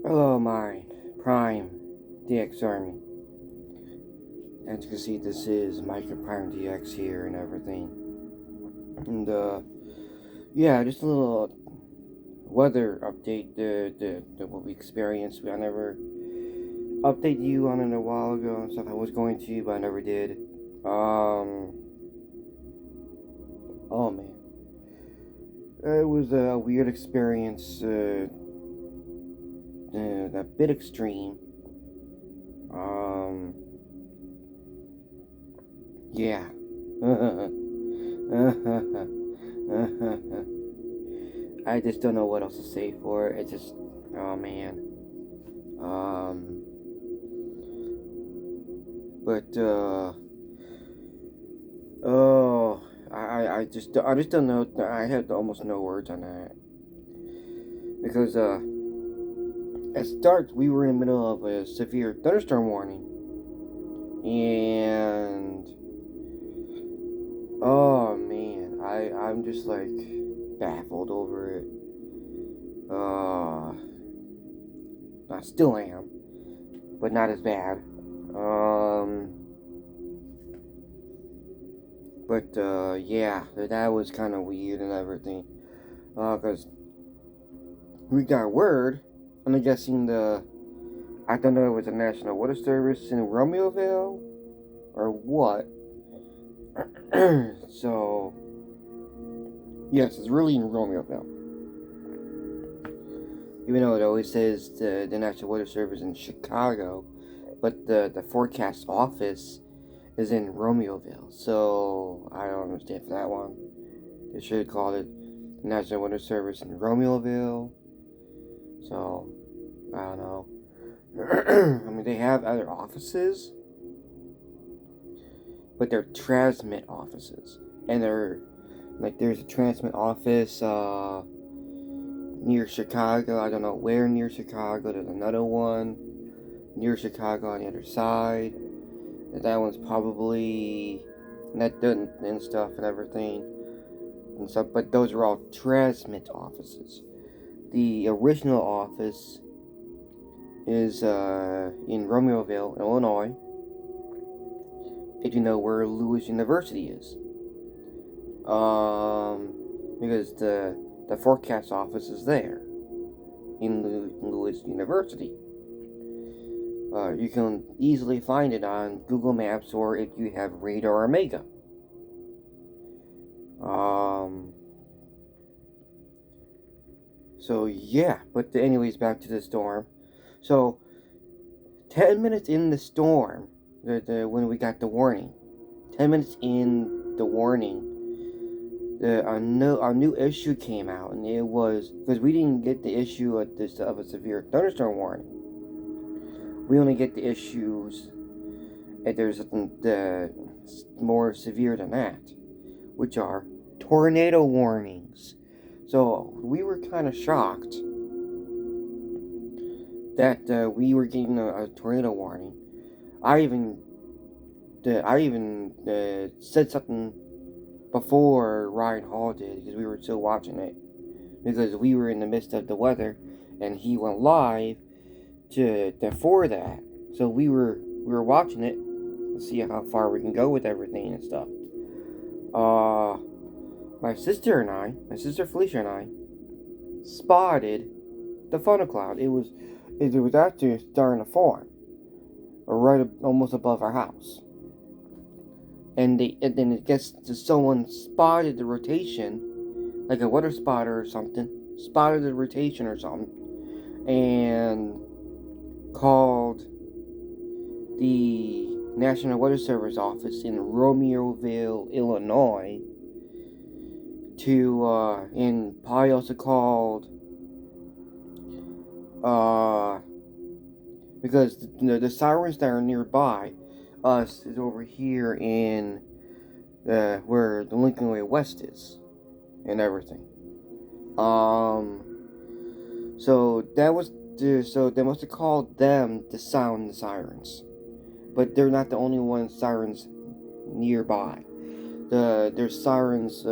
Hello, my Prime DX Army. As you can see, this is Micro Prime DX here and everything. And, yeah, just a little weather update, the what we experienced. I never updated you on it a while ago and stuff. I was going to, but I never did. Oh man. It was a weird experience, a bit extreme. Um, yeah. I just don't know what else to say for it. It's just, oh man. Um, but oh, I just don't know. I have almost no words on that because at start we were in the middle of a severe thunderstorm warning, and oh man, I'm just like baffled over it. I still am, but not as bad. Um, but yeah, that was kind of weird and everything. Cause we got word. I'm guessing I don't know if it was the National Weather Service in Romeoville or what. So yes, it's really in Romeoville. Even though it always says the National Weather Service in Chicago, but the forecast office is in Romeoville. So I don't understand for that one. They should have called it the National Weather Service in Romeoville. So I don't know. I mean, they have other offices, but they're transmit offices, and they're like there's a transmit office near Chicago. I don't know where near Chicago. There's another one near Chicago on the other side. That one's probably net done and stuff and everything and stuff. But those are all transmit offices. The original office is in Romeoville, Illinois. If you know where Lewis University is, because the forecast office is there in Lewis University. You can easily find it on Google Maps or if you have Radar Omega. So yeah, but anyways, back to the storm. So 10 minutes in the storm, when we got the warning, 10 minutes in the warning, a new issue came out, and it was because we didn't get the issue of a severe thunderstorm warning. We only get the issues if there's the more severe than that, which are tornado warnings. So we were kind of shocked that we were getting a tornado warning. I even said something before Ryan Hall did because we were still watching it because we were in the midst of the weather and he went live for that. So we were watching it to see how far we can go with everything and stuff. My sister Felicia and I spotted the funnel cloud. It was actually starting to form right almost above our house. And then it gets to someone spotted the rotation, like a weather spotter or something, spotted the rotation or something, and called the National Weather Service office in Romeoville, Illinois, and probably also called, because the sirens that are nearby us is over here in where the Lincoln Way West is and everything. So so they must have called them to sound the sirens, but they're not the only sirens nearby. There's sirens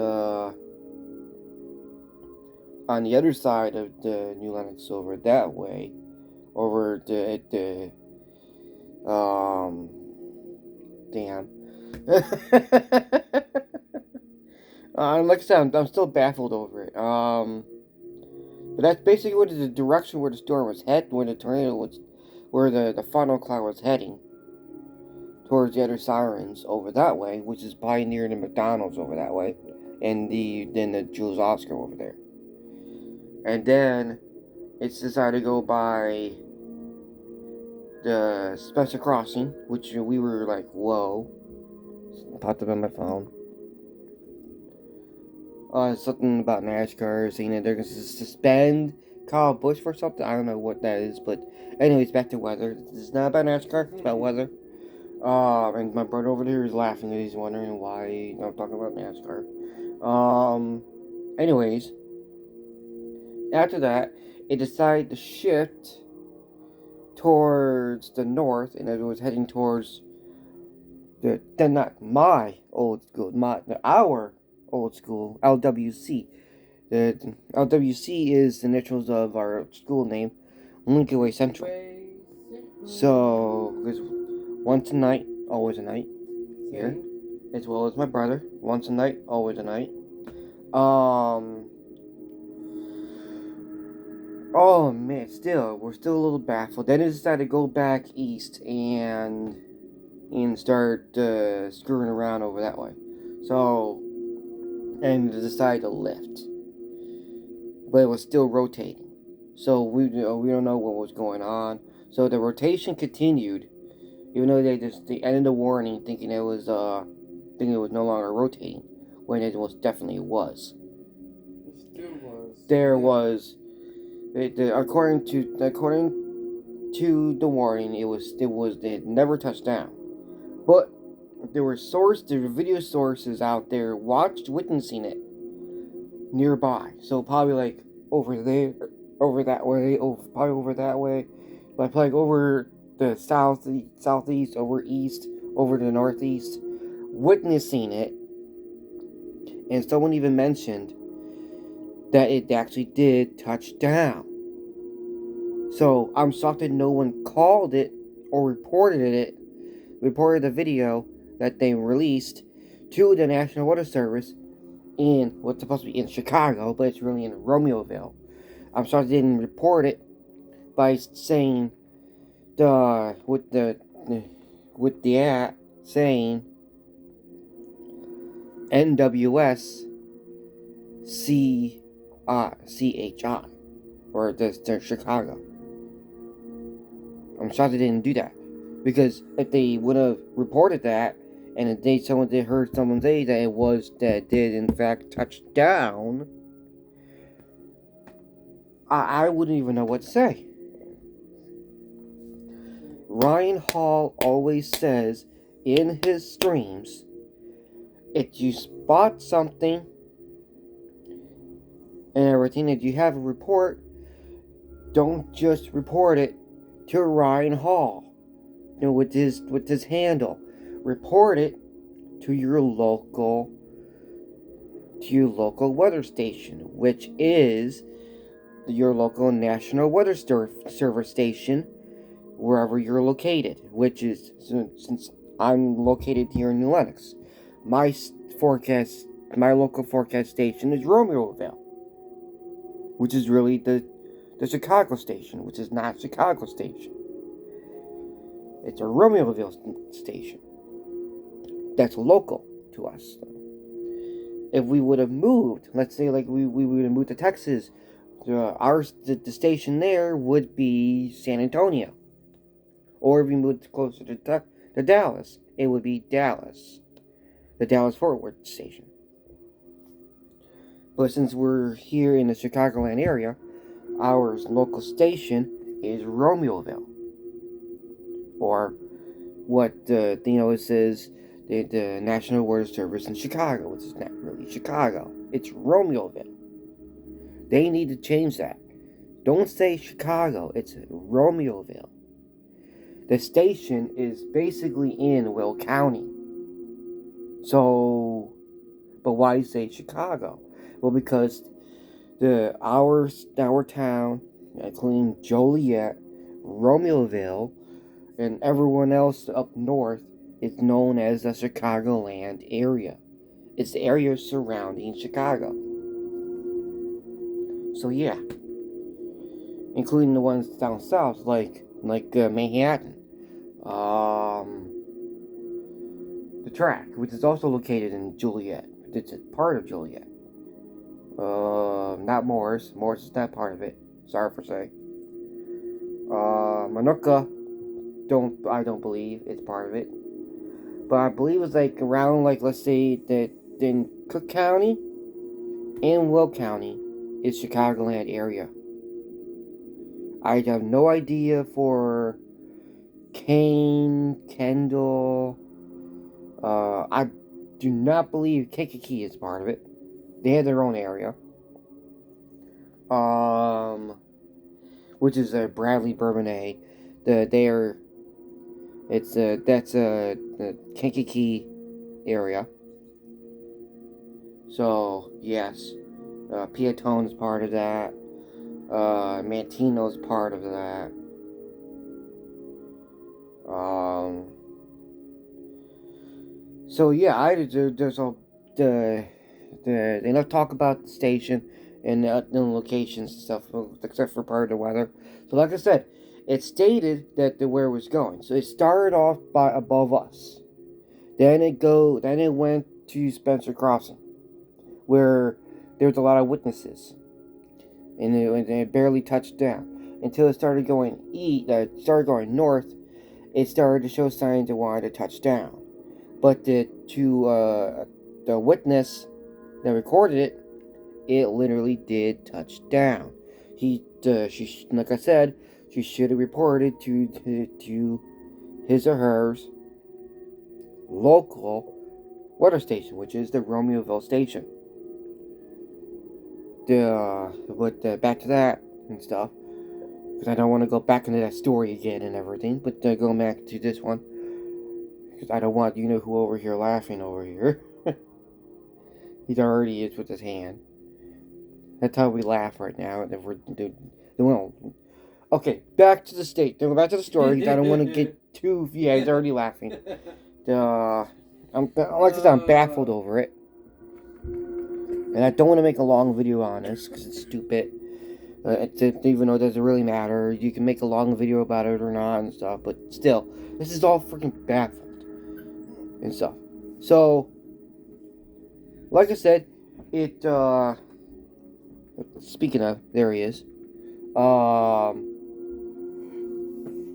on the other side of the New Lenox over that way, over damn. Like I said, I'm still baffled over it. But that's basically what the direction where the storm was heading, where the tornado was, where the funnel cloud was heading towards the other sirens over that way, which is probably near the McDonald's over that way, and the Jules Oscar over there. And then it's decided to go by the Special Crossing, which we were like, whoa. It popped up on my phone. Something about NASCAR saying that they're going to suspend Kyle Busch for something. I don't know what that is, but anyways, back to weather. It's not about NASCAR, it's about weather. And my brother over there is laughing and he's wondering why I'm talking about NASCAR. Anyways, after that, it decided to shift towards the north, and it was heading towards not my old school, our old school, LWC. The LWC is the initials of our school name, Lincoln Way Central. So, there's once a night, always a night here, as well as my brother. Once a night, always a night. Oh man, we're still a little baffled. Then it decided to go back east and start screwing around over that way. So, and decided to lift, but it was still rotating. So we don't know what was going on. So the rotation continued, even though they ended the warning thinking it was no longer rotating, when it was definitely was. It still was. There was, according to the warning, it had never touched down, but there were video sources out there witnessing it nearby. So probably like over there, over that way, like over the southeast, over east, over the northeast, witnessing it. And someone even mentioned that it actually did touch down. So I'm shocked that no one called it or reported the video that they released to the National Weather Service in what's supposed to be in Chicago, but it's really in Romeoville. I'm sorry they didn't report it by saying with the app saying NWS CHI or the Chicago. I'm shocked they didn't do that, because if they would have reported that, and if someone did heard someone say that it did in fact touch down, I wouldn't even know what to say. Ryan Hall always says in his streams, if you spot something and everything, that you have a report, don't just report it to Ryan Hall. With his handle. Report it to your local weather station, which is your local National Weather Service station, wherever you're located. Which is, since I'm located here in New Lenox, my local forecast station is Romeoville, which is really the Chicago station, which is not Chicago station. It's a Romeoville station that's local to us. If we would have moved, let's say like we would have moved to Texas, the station there would be San Antonio. Or if we moved closer to Dallas, it would be Dallas, the Dallas-Fort Worth station. But since we're here in the Chicagoland area, our local station is Romeoville. Or what it says, the National Weather Service in Chicago, which is not really Chicago. It's Romeoville. They need to change that. Don't say Chicago, it's Romeoville. The station is basically in Will County. So, but why say Chicago? Well, because our town, including Joliet, Romeoville, and everyone else up north is known as the Chicagoland area. It's the area surrounding Chicago. So yeah, including the ones down south, like Manhattan, um, the track, which is also located in Joliet. It's a part of Joliet. Not Morris. Morris is not part of it. Sorry for saying. Manuka, I don't believe it's part of it. But I believe it's like around, like, let's say that in Cook County and Will County is Chicagoland area. I have no idea for Kane, Kendall. I do not believe Kankakee is part of it. They have their own area. Which is Bradley Bourbonnais. That's the Kankakee area. So yes, Piatone is part of that. Mantino's part of that. So yeah, there's a enough talk about the station and the locations and stuff, except for part of the weather. So like I said, it stated that where it was going. So it started off by above us. Then it went to Spencer Crossing, where there was a lot of witnesses, and it barely touched down until it started going started going north. It started to show signs it wanted to touch down, but the witness that recorded it, it literally did touch down. She, like I said, she should have reported to his or hers local weather station, which is the Romeoville station. Back to that and stuff, because I don't want to go back into that story again and everything. But going back to this one, because I don't want who over here laughing over here. He already is with his hand. That's how we laugh right now. If we're well, okay, back to the state. Then back to the story. I don't want to get too. Yeah, he's already laughing. I'm like I said, I'm baffled over it, and I don't want to make a long video on this because it's stupid. Even though it doesn't really matter, you can make a long video about it or not and stuff. But still, this is all freaking baffled and stuff. So, like I said, it. Speaking of, there he is.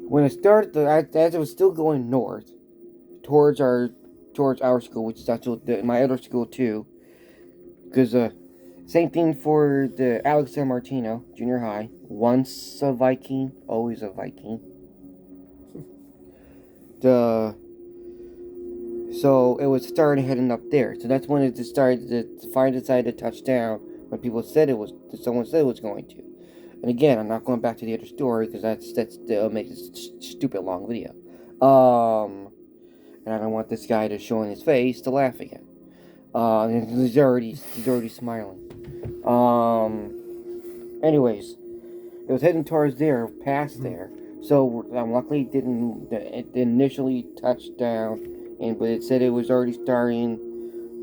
When it started, as it was still going north towards our school, which is actually my other school too, because same thing for the Alex San Martino Junior High. Once a Viking, always a Viking. So it was starting heading up there. So that's when it decided to touch down. When someone said it was going to. And again, I'm not going back to the other story because that's makes a stupid long video. And I don't want this guy to show in his face to laugh again. He's already smiling. Anyways, it was heading towards there, past there. So luckily it didn't initially touch down, but it said it was already starting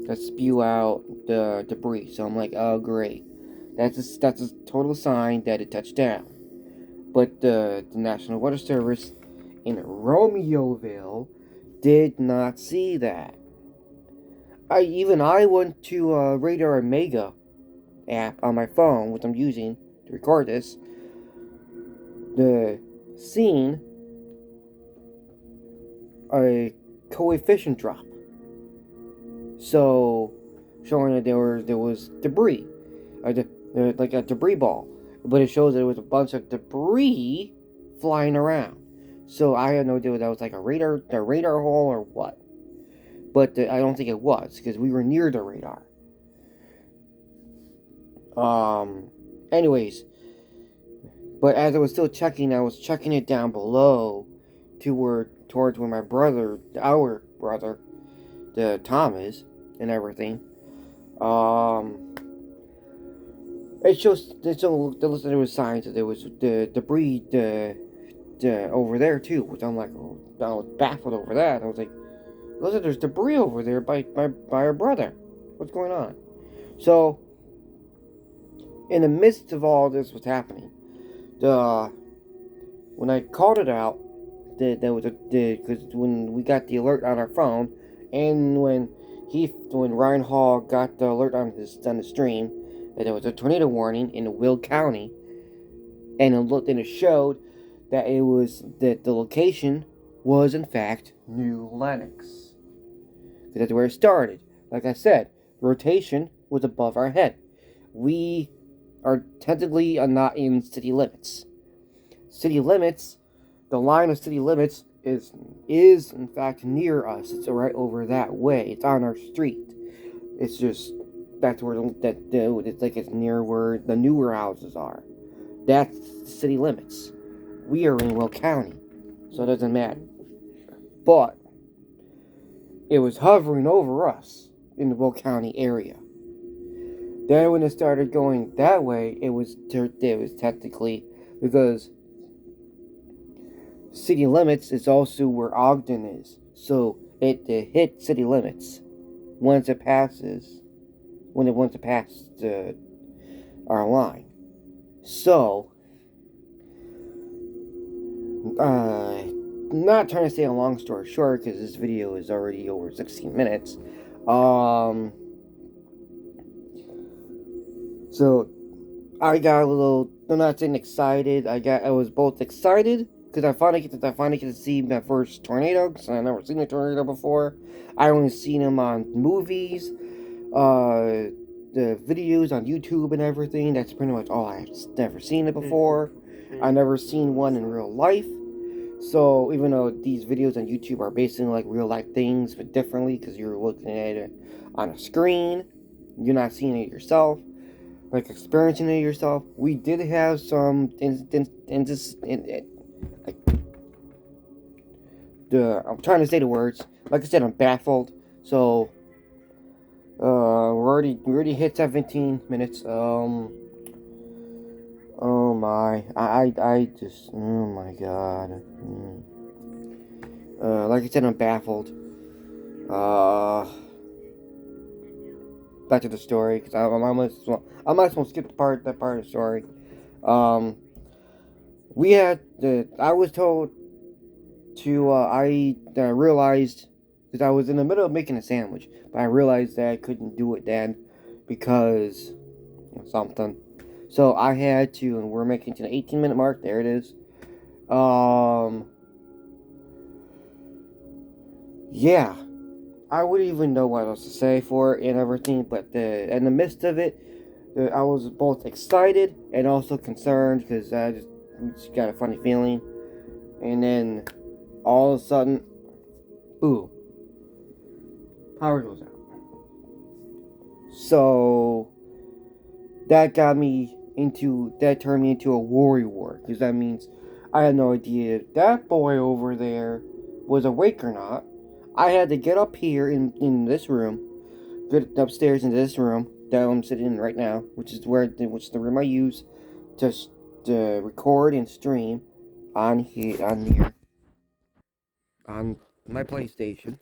to spew out the debris. So I'm like, oh great, that's a total sign that it touched down. But the National Weather Service in Romeoville did not see that. I went to Radar Omega app on my phone, which I'm using to record this. The scene a coefficient drop. So, showing that there was debris, like a debris ball, but it shows that there was a bunch of debris flying around. So I had no idea whether that was like a radar hole or what. But I don't think it was because we were near the radar. Anyways, but as I was still checking, I was checking it down below towards where our brother, the Tom is, and everything. It shows there was signs that there was the debris over there too, which I'm like, oh, I was baffled over that. I was like, listen, there's debris over there by our brother. What's going on? So, in the midst of all this was happening, the when I called it out, there was because when we got the alert on our phone, and when Ryan Hall got the alert on the stream that there was a tornado warning in Will County, and it showed that the location was in fact New Lenox. That's where it started. Like I said, rotation was above our head. We are technically not in city limits. City limits, the line of city limits is in fact near us. It's right over that way. It's on our street. It's just that's where it's like it's near where the newer houses are. That's the city limits. We are in Will County, so it doesn't matter. But it was hovering over us in the Will County area. Then when it started going that way, it was technically because city limits is also where Ogden is. So it hit city limits once it passes our line. So not trying to say a long story short because this video is already over 16 minutes. So I got a little. I'm not saying excited. I was both excited because I finally get to see my first tornado because I never seen a tornado before. I only seen them on movies, the videos on YouTube and everything. That's pretty much all. I've never seen it before. I never seen one in real life. So even though these videos on YouTube are basically like real life things, but differently because you're looking at it on a screen, you're not seeing it yourself, like experiencing it yourself. We did have some I'm trying to say the words. Like I said, I'm baffled. So we already hit 17 minutes. Oh my, I just, oh my god. Like I said, I'm baffled. Back to the story, because I might as well skip that part of the story. I was told to, I realized, because I was in the middle of making a sandwich, but I realized that I couldn't do it then, because something. So I had to, and we're making to the 18-minute mark. There it is. Yeah, I wouldn't even know what else to say for it and everything. But in the midst of it, I was both excited and also concerned because I just got a funny feeling. And then all of a sudden, boom, power goes out. So that turned me into a worry wart, because that means I had no idea if that boy over there was awake or not. I had to get up here in this room, get upstairs into this room that I'm sitting in right now, which is the room I use to record and stream on my PlayStation,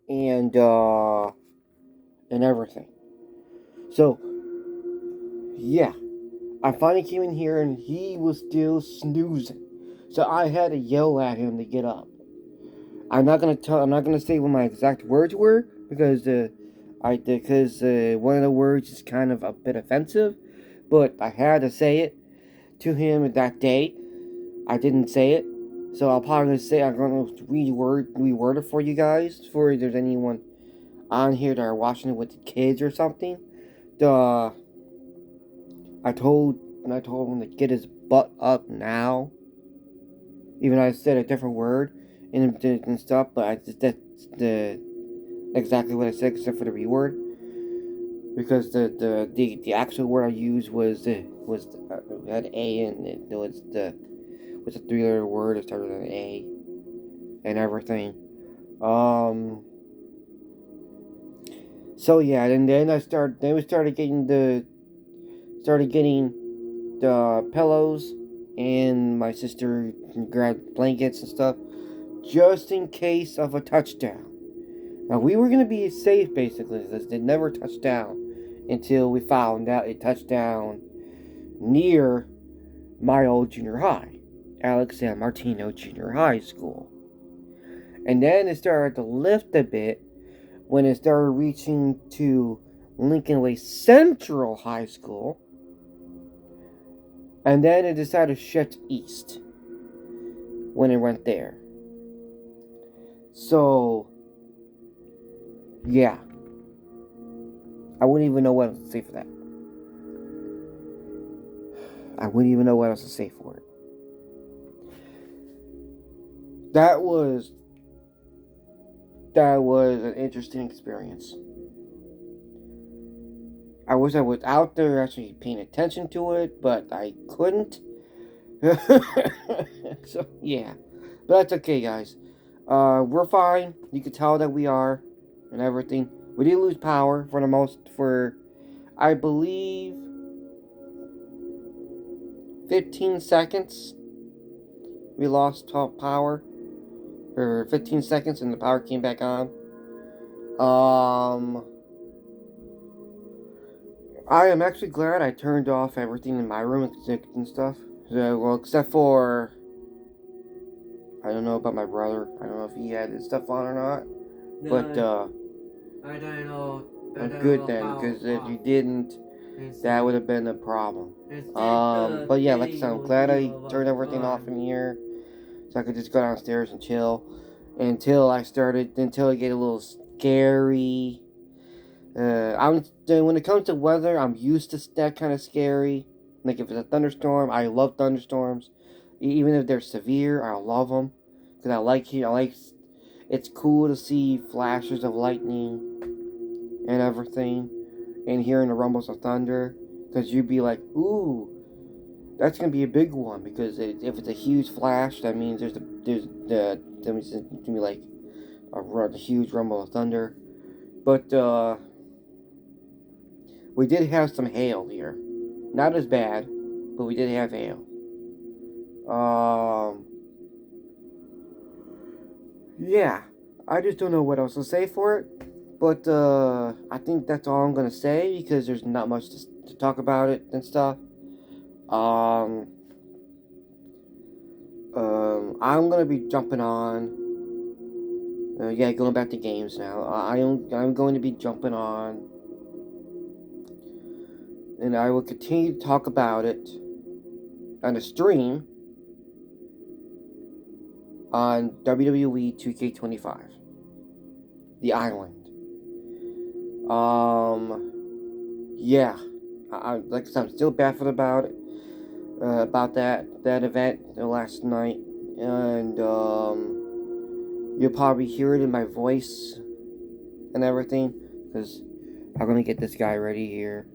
and everything. So yeah, I finally came in here and he was still snoozing. So I had to yell at him to get up. I'm not gonna say what my exact words were because one of the words is kind of a bit offensive, but I had to say it to him that day. I didn't say it, so I'm gonna reword it for you guys for if there's anyone on here that are watching it with the kids or something. I told him to get his butt up now. Even though I said a different word and stuff, but that's exactly what I said except for the reword. Because the actual word I used had A and it was a 3-letter word. It started with an A and everything. So yeah, and then we started getting pillows, and my sister grabbed blankets and stuff, just in case of a touchdown. Now, we were going to be safe, basically. They never touched down until we found out it touched down near my old junior high, Alex San Martino Junior High School. And then it started to lift a bit when it started reaching to Lincoln Way Central High School. And then it decided to shift east when it went there. So, yeah. I wouldn't even know what else to say for that. I wouldn't even know what else to say for it. That was an interesting experience. I wish I was out there actually paying attention to it, but I couldn't. So, yeah. But that's okay, guys. We're fine. You can tell that we are and everything. We did lose power for I believe 15 seconds. We lost power for 15 seconds and the power came back on. I am actually glad I turned off everything in my room and stuff. Well, except for, I don't know about my brother. I don't know if he had his stuff on or not. No, But I don't know. I'm good then, because if you didn't, that would have been a problem. But yeah, like I said, I'm glad I turned everything off in here, so I could just go downstairs and chill until it get a little scary. When it comes to weather, I'm used to that kind of scary. Like if it's a thunderstorm, I love thunderstorms, even if they're severe. I love them because I like. It's cool to see flashes of lightning and everything, and hearing the rumbles of thunder. Because you'd be like, ooh, that's gonna be a big one. Because if it's a huge flash, that means there's gonna be like a huge rumble of thunder. But we did have some hail here. Not as bad, but we did have hail. Yeah. I just don't know what else to say for it. But I think that's all I'm gonna say because there's not much to talk about it and stuff. I'm gonna be jumping on. Going back to games now. I'm going to be jumping on, and I will continue to talk about it on a stream on WWE 2K25, The Island. Yeah, like I said, I'm still baffled about it, about that event last night, and you'll probably hear it in my voice and everything, because I'm gonna get this guy ready here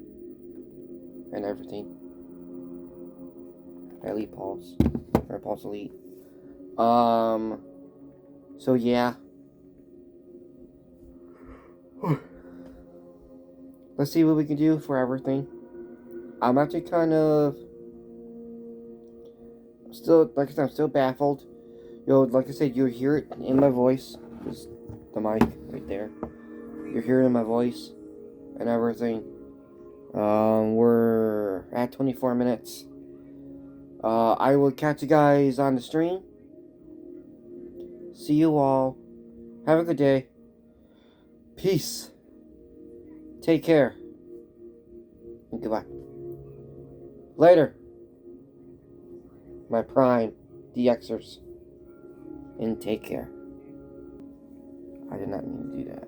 and everything. Elite Pulse, or Pulse Elite. So yeah. Let's see what we can do for everything. I'm actually kind of still, like I said, I'm still baffled. Like I said, you'll hear it in my voice. Just the mic right there. You're hearing it in my voice and everything. We're at 24 minutes. I will catch you guys on the stream. See you all. Have a good day. Peace. Take care. And goodbye. Later. My prime DXers. And take care. I did not mean to do that.